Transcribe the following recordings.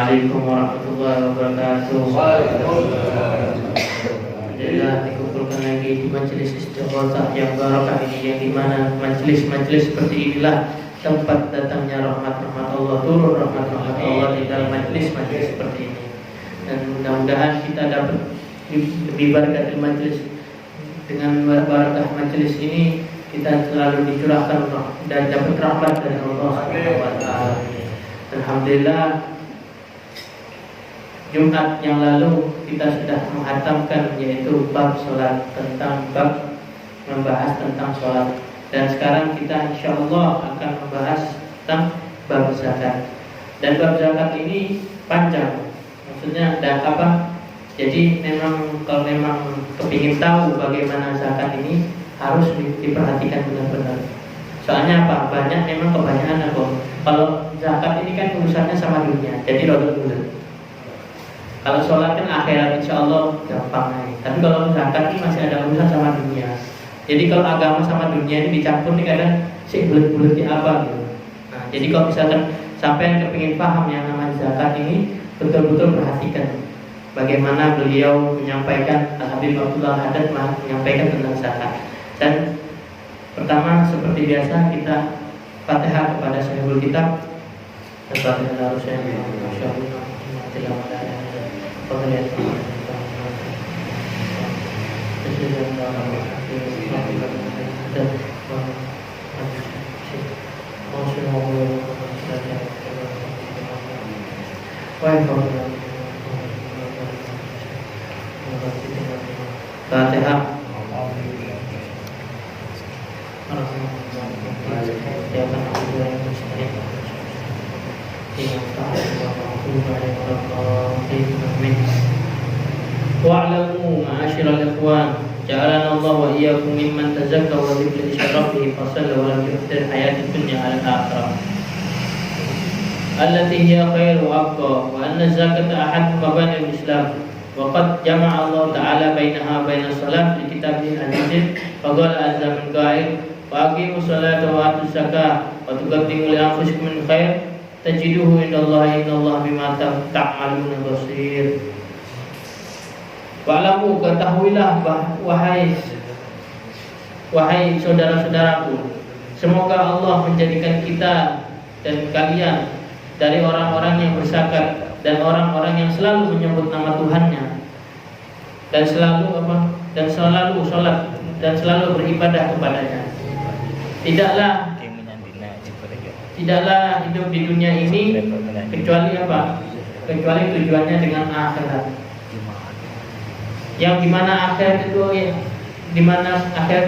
Assalamualaikum warahmatullahi wabarakatuh. Alhamdulillah dikumpulkan lagi di majelis istighosah yang barakah ini, yang dimana majelis-majelis seperti inilah tempat datangnya rahmat-rahmat Allah, turun rahmat-rahmat Allah di dalam majelis-majelis seperti ini. Dan mudah-mudahan kita dapat lebih barakah di majelis. Dengan barakah majelis ini kita selalu dicurahkan dan dapat rahmat dari Allah Subhanahu wa taala. Alhamdulillah, Jumat yang lalu kita sudah menghatamkan yaitu bab sholat, tentang bab membahas tentang sholat. Dan sekarang kita insyaallah akan membahas tentang bab zakat. Dan bab zakat ini panjang, maksudnya ada apa? Jadi memang kalau memang kepingin tahu bagaimana zakat ini harus diperhatikan benar-benar. Soalnya apa? Banyak memang kebanyakan apa? Kalau zakat ini kan urusannya sama dunia, jadi rodok dulu. Kalau sholat kan akhirat, insya Allah gampang nih. Tapi kalau zakat ini masih ada urusan sama dunia. Jadi kalau agama sama dunia ini dicampur nih kadang sih bulat-bulatnya apa gitu. Nah, jadi kalau misalkan sampai kepingin paham yang namanya zakat ini, betul-betul perhatikan bagaimana beliau menyampaikan, Al-Habib Abdullah Haddad menyampaikan tentang zakat. Dan pertama seperti biasa kita Fatihah kepada sahibul kitab. Fatihah harusnya masyaallah. Fatihah. Wa'lamu ma'asyiral ikhwan, ja'alana Allah wa iyyakum mimman tazakka wa dzikra syarafihi fasalla wa lam yu'thir hayatid dunya 'ala al-akhirah allati hiya khairu wa abqa, wa anna zakata ahad mabani al-islam. Wa qad jama'a Allah ta'ala bainaha baina shalah fi kitabih al-aziz wa qala azza min qa'il wa aqimus salata wa atuz zakah wa tuqaddimu li anfusikum min khair tajiduhu indallahi innallaha bima ta'maluna basir. Wa'lamu, ketahuilah wahai saudara-saudaraku, semoga Allah menjadikan kita dan kalian dari orang-orang yang berzakat dan orang-orang yang selalu menyebut nama Tuhannya dan selalu sholat dan selalu beribadah kepadanya. Tidaklah hidup di dunia ini kecuali apa? Kecuali tujuannya dengan akhirat. Yang dimana akhirat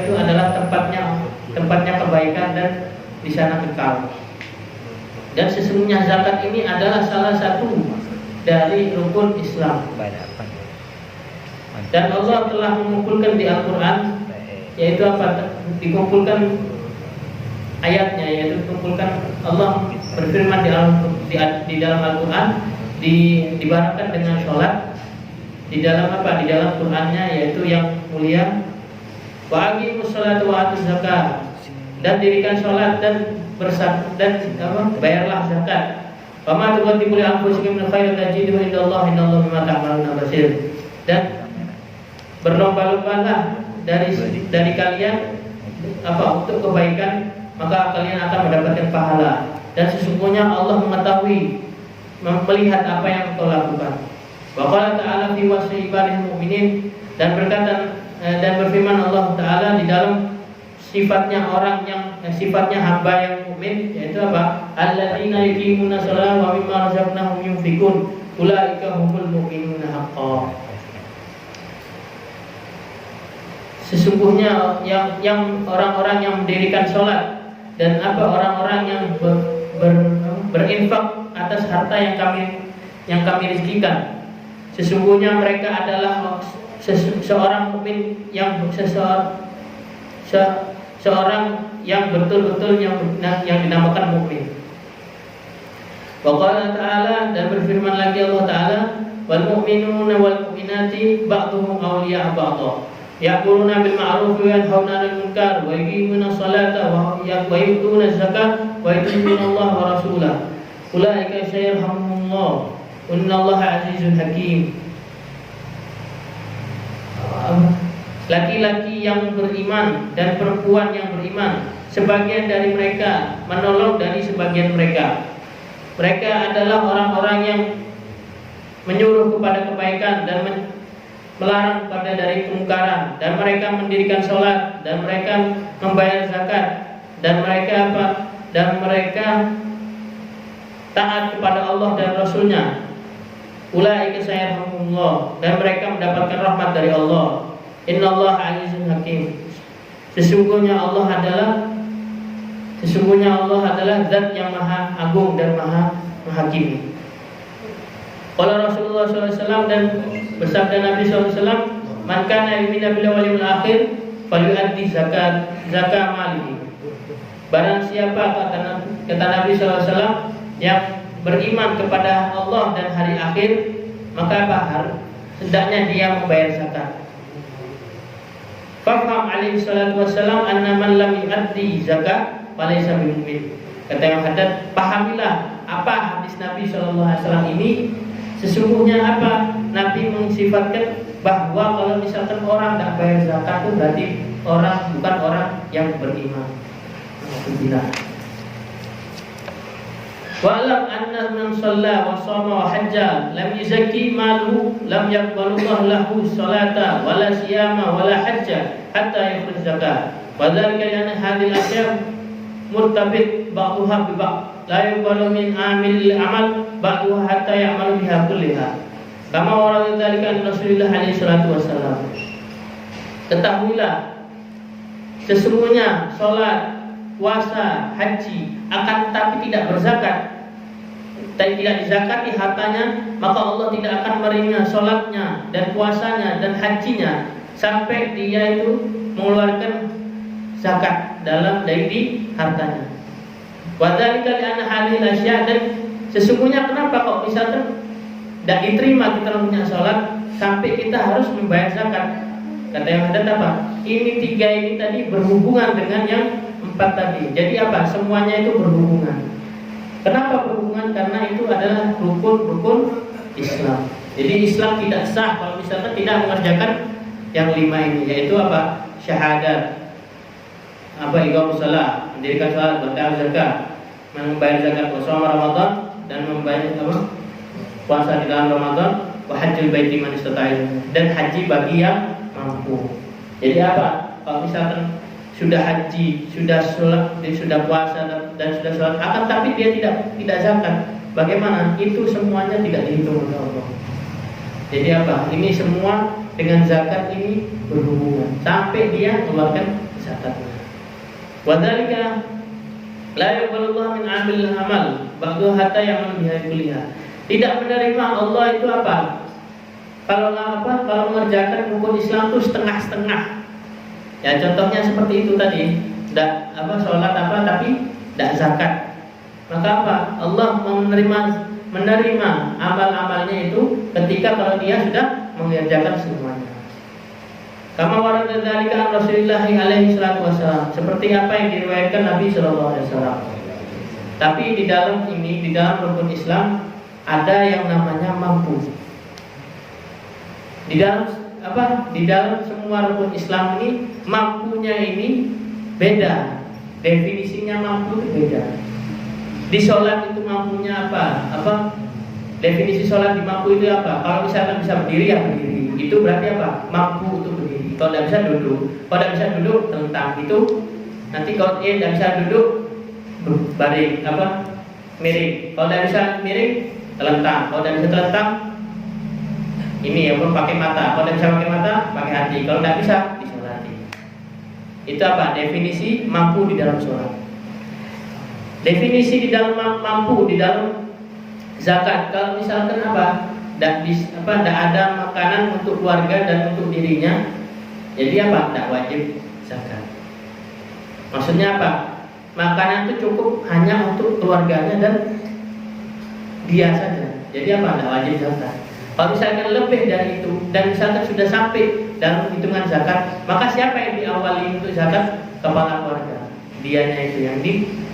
itu adalah tempatnya kebaikan dan di sana kekal. Dan sesungguhnya zakat ini adalah salah satu dari rukun Islam. Dan Allah telah mengumpulkan di Al-Quran, yaitu apa? Dikumpulkan ayatnya, yaitu dikumpulkan Allah berfirman di dalam Al-Quran, dibarakkan dengan sholat. Di dalam apa? Di dalam Qur'annya, yaitu yang mulia. Wa aqimus salata wa atuz zakah, dan dirikan sholat dan bayarlah zakat. Wa ma tuqaddimu li anfusikum min khairin tajiduhu indallahi innallaha bima ta'maluna basir. Dan berlomba-lombalah dari kalian untuk kebaikan, maka kalian akan mendapatkan pahala. Dan sesungguhnya Allah mengetahui, melihat apa yang kau lakukan. Wa qala ta'ala fi wasfi ibadil mu'minin, dan berfirman Allah Ta'ala di dalam sifatnya hamba yang mukmin, yaitu apa? Alladzina yuqimuna sholata wa mimma razaqnahum yunfikun ulaika humul mu'minuna haqqan. Sesungguhnya yang orang-orang yang mendirikan sholat dan orang-orang yang berinfak atas harta yang kami rizkikan, sesungguhnya mereka adalah seorang mukmin yang seorang yang betul-betul yang dinamakan mukmin. Wa qala ta'ala, dan berfirman lagi Allah Ta'ala, wal mu'minuna wal mu'minati ba'dhuhum awliya ba'd, ya'muruna bil ma'ruf wa yanhauna 'anil munkar wa yuqimuna sholata wa yu'tuna zakata wa yu'minuna Allah wa rasulahu ulaika sayarhamuhumullah Innallaha azizun hakim. Laki-laki yang beriman dan perempuan yang beriman, sebagian dari mereka menolong dari sebagian mereka. Mereka adalah orang-orang yang menyuruh kepada kebaikan dan melarang pada dari kemungkaran, dan mereka mendirikan sholat, dan mereka membayar zakat, dan mereka apa? Dan mereka taat kepada Allah dan Rasulnya. Ulaika sayarhamullah, dan mereka mendapatkan rahmat dari Allah. Innallaha azizun hakim. Sesungguhnya Allah adalah zat yang maha agung dan maha menghakimi. Qala Rasulullah SAW, dan bersabda Nabi SAW, man kana yu'minu billahi wal yawmil akhir falyu'addi zakat malihi. Barang siapa, kata Nabi SAW, yang beriman kepada Allah dan hari akhir, maka hendaknya dia membayar zakat. Fafham alaihi salatu wassalam anna man lam yu'addi zakat falaysa bimumin. Kata yang hadat, pahamilah apa hadis Nabi SAW ini. Sesungguhnya apa? Nabi mensifatkan bahwa kalau misalkan orang tidak bayar zakat itu berarti bukan orang yang beriman. Alhamdulillah. Wa'lam anna man shalla wa shama wa hajja lam yuzakki maluhu lam yaqbalullahu lahu salata wala siyama wala hajja hatta yakhruj zakat. Wa dzalika li'anna hadhihi al-asya' murtabit ba'daha bi ba'd la yuqbalu min amil amal ba'daha hatta ya'malu biha kulliha. Kama warada dzalika an Rasulullah alaihi salatu wasallam. Ketahuilah, sesungguhnya salat, puasa, haji akan tetapi tidak berzakat, tidak dizakati hartanya, maka Allah tidak akan menerima sholatnya dan puasanya dan hajinya sampai dia itu mengeluarkan zakat dari hartanya. Wadzalika li'anna hadhil asya', dan sesungguhnya kenapa kok misalkan tidak diterima kita punya sholat sampai kita harus membayar zakat? Kata yang ada apa? Ini tiga ini tadi berhubungan dengan yang empat tadi. Jadi apa? Semuanya itu berhubungan. Kenapa berhubungan? Karena itu adalah rukun-rukun Islam. Jadi Islam tidak sah kalau misalkan tidak mengerjakan yang lima ini, yaitu apa? Syahadat, iqamus shalah, mendirikan salat, berbayar zakat, membayar zakat, puasa Ramadan, dan membayar puasa di dalam Ramadan, wa hajjul baiti man istata'a, dan haji bagi yang mampu. Jadi apa? Kalau misalkan sudah haji, sudah sholat, sudah puasa dan sudah sholat, akan tapi dia tidak zakat, bagaimana? Itu semuanya tidak dihitung oleh Allah. Jadi apa? Ini semua dengan zakat ini berhubungan sampai dia mengeluarkan zakatnya. Wadzalika la yuqbalullahu min 'amil amal ba'du hatta ya'mal biha kulliyah. Tidak menerima Allah itu apa? Kalau mengerjakan rukun Islam itu setengah-setengah. Ya contohnya seperti itu tadi, tidak sholat tapi tidak zakat. Maka apa? Allah menerima amal-amalnya itu ketika kalau dia sudah mengerjakan semuanya. Kama warada dzalika an Rasulillah alaihi salatu wasallam, seperti apa yang diriwayatkan Nabi sallallahu alaihi wasallam. Tapi di dalam rukun Islam ada yang namanya mampu. Di dalam semua rukun Islam ini, mampunya ini beda. Definisinya mampu itu beda. Di sholat itu mampunya apa? Definisi sholat di mampu itu apa? Kalau misalkan bisa berdiri ya berdiri, itu berarti apa? Mampu untuk berdiri. Kalau tidak bisa duduk, kalau tidak bisa duduk telentang, itu nanti kalau dia tidak bisa duduk baring, miring. Kalau tidak bisa miring, telentang. Kalau tidak bisa telentang, ini ya pakai mata. Kalau tidak bisa pakai mata, pakai hati. Kalau tidak bisa, disolati. Itu apa? Definisi mampu di dalam sholat. Definisi di dalam mampu di dalam zakat. Kalau misalkan tidak ada makanan untuk keluarga dan untuk dirinya, jadi apa? Tidak wajib zakat. Maksudnya apa? Makanan itu cukup hanya untuk keluarganya dan dia saja. Jadi apa? Tidak wajib zakat. Kalau misalkan lebih dari itu dan misalkan sudah sampai dalam hitungan zakat, maka siapa yang diawali untuk zakat? Kepala keluarga. Dianya itu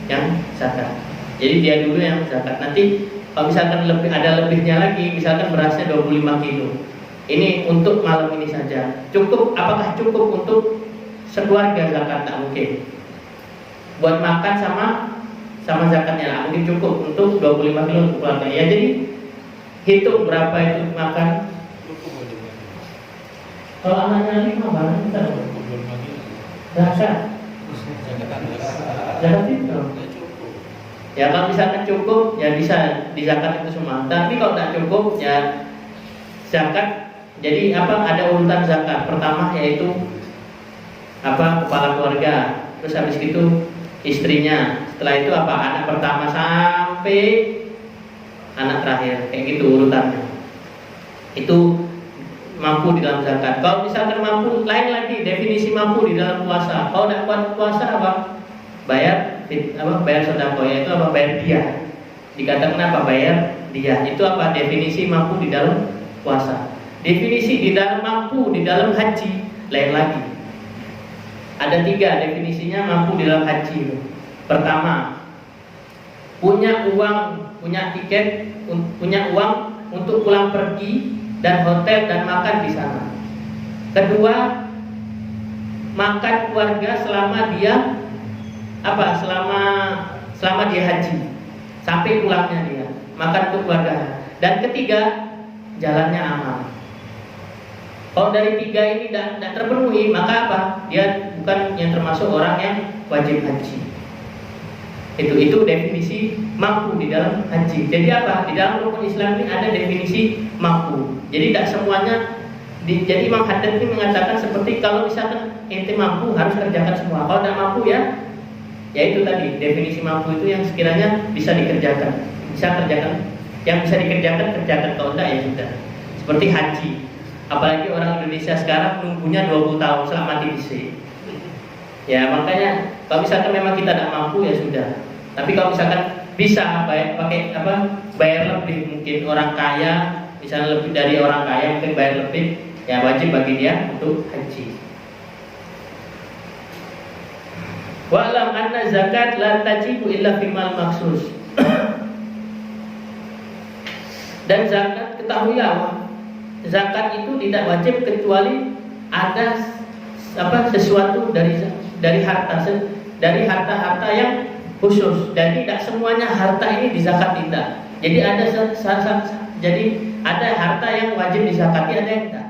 yang zakat. Jadi dia dulu yang zakat. Nanti Kalau misalkan ada lebihnya lagi, misalkan berasnya 25 kilo. Ini untuk malam ini saja. Cukup? Apakah cukup untuk sekeluarga zakat? Tak mungkin. Buat makan sama zakatnya tak mungkin cukup untuk 25 kilo untuk keluarga. Ya, jadi hitung berapa itu makan. Kalau anaknya 5 barang kita zakat. Zakat itu. Ya kalau misalkan cukup ya bisa di zakat itu semua. Tapi kalau tidak cukup ya zakat. Jadi ada urutan zakat. Pertama yaitu kepala keluarga. Terus habis itu istrinya. Setelah itu anak pertama sampai anak terakhir. Kayak gitu urutannya. Itu mampu di dalam zakat. Kalau misalkan mampu, lain lagi definisi mampu di dalam puasa. Kalau tidak kuat puasa bayar sedekah, yaitu bayar dia. Dikatakan bayar dia. Itu definisi mampu di dalam puasa. Definisi di dalam mampu di dalam haji lain lagi. Ada 3 definisinya mampu di dalam haji. Pertama, punya uang, punya tiket, punya uang untuk pulang pergi dan hotel dan makan di sana. Kedua, makan keluarga selama dia selama dia haji sampai pulangnya dia makan untuk keluarga. Dan ketiga, jalannya aman. Kalau dari 3 ini tidak terpenuhi, maka dia bukan yang termasuk orang yang wajib haji. Itu definisi mampu di dalam haji. Jadi di dalam rukun Islam ini ada definisi mampu. Jadi tidak semuanya. Jadi Imam Haddad ini mengatakan seperti kalau misalkan ente mampu harus kerjakan semua. Kalau tidak mampu ya itu tadi definisi mampu itu yang sekiranya bisa dikerjakan. Bisa kerjakan, yang bisa dikerjakan kerjakan. Kalau tidak ya sudah. Seperti haji. Apalagi orang Indonesia sekarang nunggunya 20 tahun selama TBC. Ya makanya kalau misalkan memang kita tidak mampu ya sudah. Tapi kalau misalkan bisa bayar lebih, mungkin orang kaya misalnya lebih dari orang kaya mungkin bayar lebih, ya wajib bagi dia untuk haji. Wa'lam anna zakat la tajibu illa fimal maksus. Dan zakat, ketahuilah zakat itu tidak wajib kecuali ada sesuatu dari harta yang khusus. Dan tidak semuanya harta ini dizakat tidak. Jadi ada harta yang wajib dizakati, ada yang tidak.